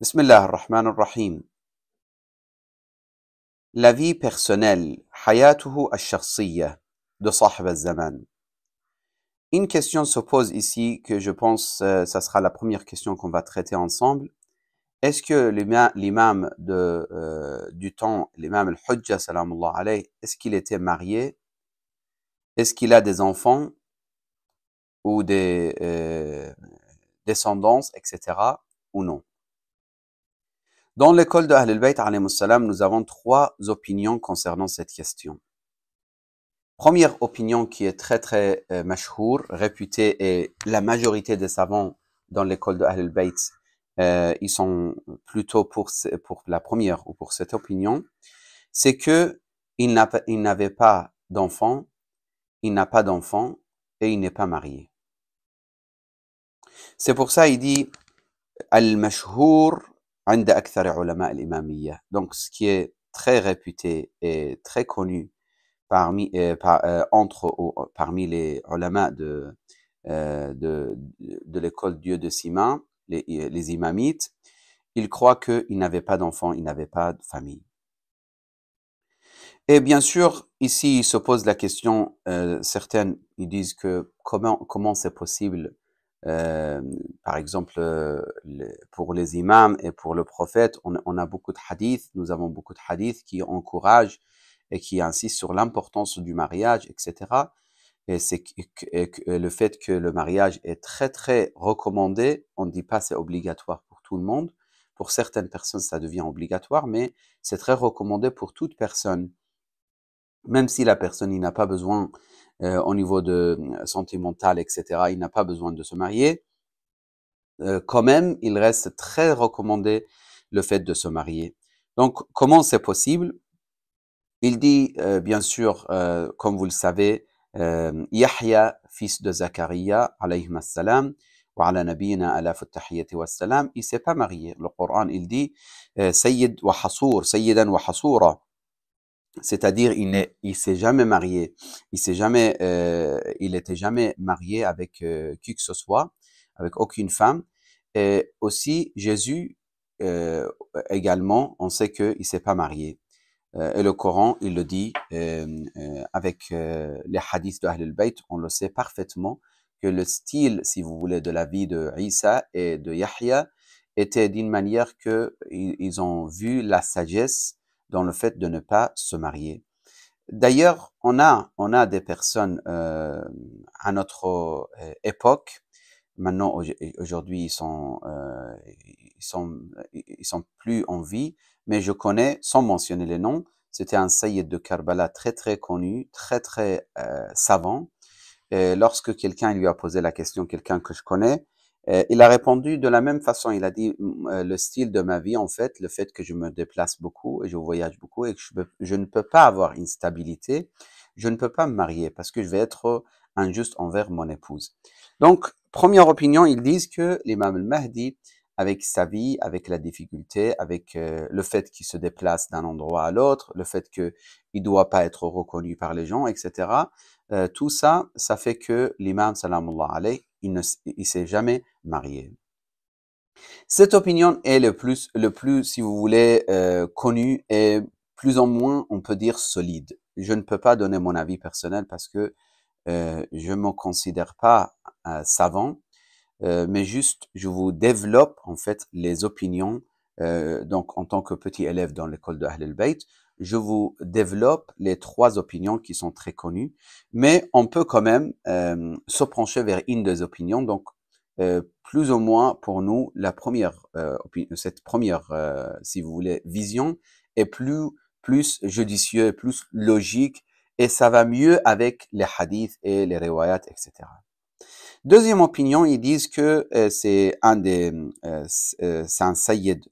Bismillah ar-Rahman ar-Rahim. La vie personnelle, hayatuhu ash-shakhsiyya, de Sahib al-Zaman. Une question se pose ici que je pense ça sera la première question qu'on va traiter ensemble. Est-ce que l'imam du temps, l'imam al-Hujja salamullah alayh, est-ce qu'il était marié? Est-ce qu'il a des enfants ou des descendants, etc. ou non? Dans l'école de Ahl al-Bayt alayhimus salam, nous avons trois opinions concernant cette question. Première opinion qui est très mashhour, réputée, et la majorité des savants dans l'école de Ahl al-Bayt, ils sont plutôt pour la première ou pour cette opinion, c'est que il n'avait pas d'enfant, il n'a pas d'enfant et il n'est pas marié. C'est pour ça il dit al-mashhour عند أكثر علماء الإمامية. Donc ce qui est très réputé et très connu parmi les ulama de l'école Dieu de Sima, les imamites, ils croient qu'il n'avait pas d'enfants, il n'avait pas de famille. Et bien sûr, ici, il se pose la question, certains, ils disent que comment c'est possible, par exemple, pour les imams et pour le prophète, on a beaucoup de hadiths, nous avons beaucoup de hadiths qui encouragent et qui insistent sur l'importance du mariage, etc. Et c'est le fait que le mariage est très recommandé, on ne dit pas c'est obligatoire pour tout le monde. Pour certaines personnes, ça devient obligatoire, mais c'est très recommandé pour toute personne. Même si la personne, il n'a pas besoin, au niveau de santé mentale, etc., il n'a pas besoin de se marier, quand même, il reste très recommandé le fait de se marier. Donc, comment c'est possible? Il dit, bien sûr, comme vous le savez, Yahya, fils de Zacharia, alayhi salam, wa ala nabiyina alaf at-tahiyyati was-salam, il s'est pas marié. Le Coran, il dit, Sayyid wa Hassour, Sayyidan wa Hassoura. C'est-à-dire, il s'est jamais marié. Il était jamais marié avec qui que ce soit, avec aucune femme. Et aussi, Jésus, également, on sait qu'il s'est pas marié. Et le Coran, il le dit, avec les hadiths de Ahl al-Bayt, on le sait parfaitement que le style, si vous voulez, de la vie de Isa et de Yahya était d'une manière que ils ont vu la sagesse dans le fait de ne pas se marier. D'ailleurs, on a des personnes à notre époque. Maintenant, aujourd'hui, ils sont plus en vie, mais je connais, sans mentionner les noms, c'était un sayyid de Karbala très connu, très savant. Et lorsque quelqu'un lui a posé la question, quelqu'un que je connais, il a répondu de la même façon. Il a dit, le style de ma vie, en fait, le fait que je me déplace beaucoup et je voyage beaucoup et que je ne peux pas avoir une stabilité, je ne peux pas me marier parce que je vais être injuste envers mon épouse. Donc, première opinion, ils disent que l'imam al-Mahdi, avec sa vie, avec la difficulté, avec le fait qu'il se déplace d'un endroit à l'autre, le fait qu'il ne doit pas être reconnu par les gens, etc., tout ça, ça fait que l'imam, salamullah alayh, il s'est jamais marié. Cette opinion est le plus, si vous voulez, connu et plus ou moins, on peut dire, solide. Je ne peux pas donner mon avis personnel parce que je me considère pas savant, mais juste, je vous développe, en fait, les opinions. Donc, en tant que petit élève dans l'école de Ahl al-Bayt, je vous développe les trois opinions qui sont très connues, mais on peut quand même se pencher vers une des opinions. Donc, plus ou moins pour nous, la première cette première, si vous voulez, vision est plus judicieux, plus logique, et ça va mieux avec les hadiths et les riwayat, etc. Deuxième opinion, ils disent que c'est un Sayyid,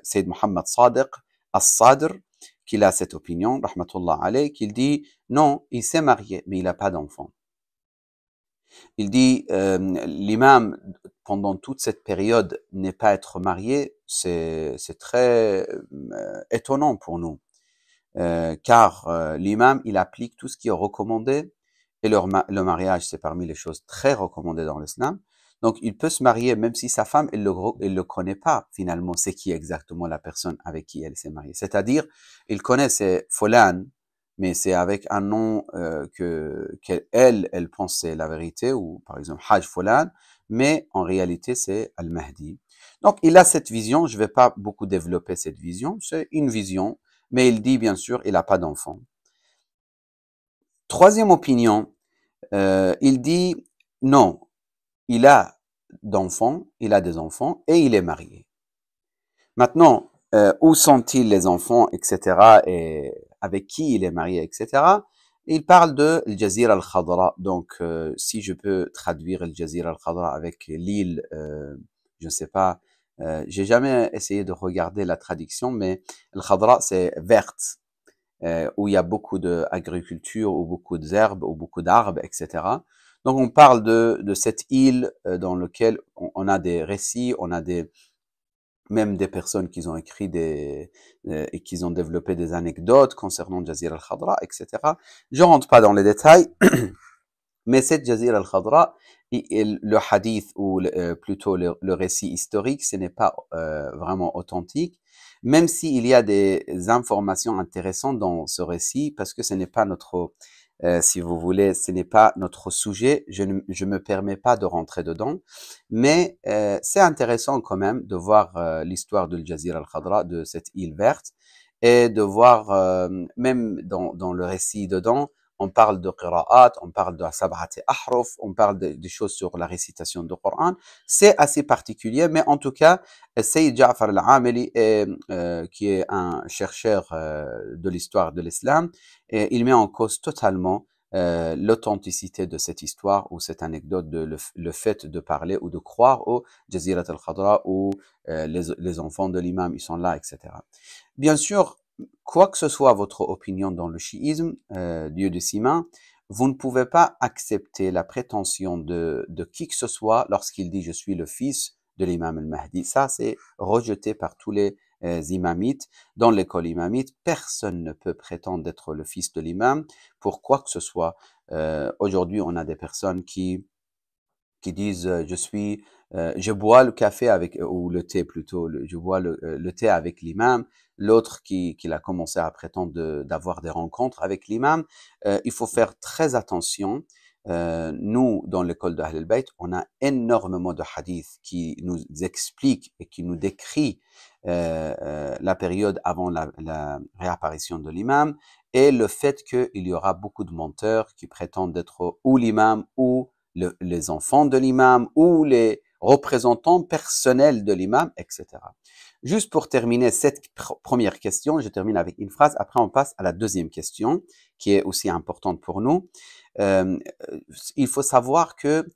Sayyid Muhammad Sadiq al-Sadr, qu'il a cette opinion, rahmatullah alayh, qu'il dit non, il s'est marié, mais il n'a pas d'enfant. Il dit l'imam, pendant toute cette période, n'est pas être marié, c'est très étonnant pour nous, car l'imam, il applique tout ce qui est recommandé, et le mariage, c'est parmi les choses très recommandées dans l'islam. Donc, il peut se marier même si sa femme, elle le connaît pas finalement, c'est qui exactement la personne avec qui elle s'est mariée. C'est-à-dire, il connaît c'est Folan, mais c'est avec un nom elle pense c'est la vérité, ou par exemple Haj Folan, mais en réalité c'est Al-Mahdi. Donc, il a cette vision, je vais pas beaucoup développer cette vision, c'est une vision, mais il dit bien sûr, il n'a pas d'enfant. Troisième opinion, il dit non, il a il a des enfants et il est marié. Maintenant, où sont-ils les enfants, etc. et avec qui il est marié, etc. Il parle de Al-Jazira al-Khadra. Donc, si je peux traduire Al-Jazira al-Khadra avec l'île, je ne sais pas, j'ai jamais essayé de regarder la traduction, mais Al-Khadra, c'est verte, où il y a beaucoup d'agriculture, ou beaucoup d'herbes, ou beaucoup d'arbres, etc. Donc, on parle de cette île dans laquelle on a des récits, on a même des personnes qui ont écrit et qui ont développé des anecdotes concernant Jazira al-Khadra, etc. Je rentre pas dans les détails, mais cette Jazira al-Khadra, le hadith, ou plutôt le récit historique, ce n'est pas vraiment authentique, même s'il y a des informations intéressantes dans ce récit, parce que ce n'est pas notre, si vous voulez, ce n'est pas notre sujet, je me permets pas de rentrer dedans, mais c'est intéressant quand même de voir l'histoire de Jazira al-Khadra, de cette île verte, et de voir même dans le récit dedans, on parle de qira'at, on parle de sab'ati ahruf, on parle des choses sur la récitation du Coran. C'est assez particulier, mais en tout cas, Sayyid Ja'far al-Amili, qui est un chercheur de l'histoire de l'islam, il met en cause totalement l'authenticité de cette histoire ou cette anecdote, le fait de parler ou de croire au Jazirat al-Khadra, ou les enfants de l'imam, ils sont là, etc. Bien sûr, quoi que ce soit votre opinion dans le chiisme, Dieu de Sima, vous ne pouvez pas accepter la prétention de qui que ce soit lorsqu'il dit « je suis le fils de l'imam al-Mahdi ». Ça, c'est rejeté par tous les imamites. Dans l'école imamite, personne ne peut prétendre d'être le fils de l'imam pour quoi que ce soit. Aujourd'hui, on a des personnes qui disent je bois le café avec, ou le thé plutôt, je bois le thé avec l'imam. L'autre qui a commencé à prétendre d'avoir des rencontres avec l'imam. Il faut faire très attention. Nous, dans l'école de Ahl al-Bayt, on a énormément de hadiths qui nous expliquent et qui nous décrit la période avant la réapparition de l'imam, et le fait qu'il y aura beaucoup de menteurs qui prétendent être ou l'imam, ou les enfants de l'imam, ou les représentants personnels de l'imam, etc. Juste pour terminer cette première question, je termine avec une phrase, après on passe à la deuxième question, qui est aussi importante pour nous. Il faut savoir que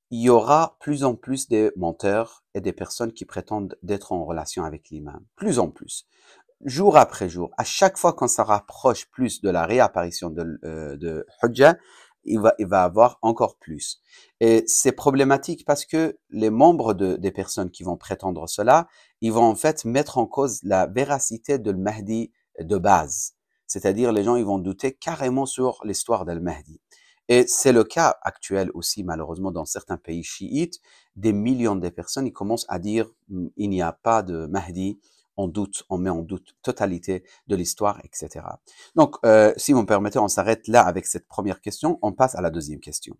il y aura plus en plus de menteurs et des personnes qui prétendent d'être en relation avec l'imam. Plus en plus. Jour après jour, à chaque fois qu'on se rapproche plus de la réapparition de Hujjah, il va avoir encore plus. Et c'est problématique parce que les membres des personnes qui vont prétendre cela, ils vont en fait mettre en cause la véracité de Mahdi de base. C'est-à-dire, les gens, ils vont douter carrément sur l'histoire d'Al-Mahdi. Et c'est le cas actuel aussi, malheureusement, dans certains pays chiites. Des millions de personnes, ils commencent à dire il n'y a pas de Mahdi, on doute, on met en doute totalité de l'histoire, etc. Donc, si vous me permettez, on s'arrête là avec cette première question, on passe à la deuxième question.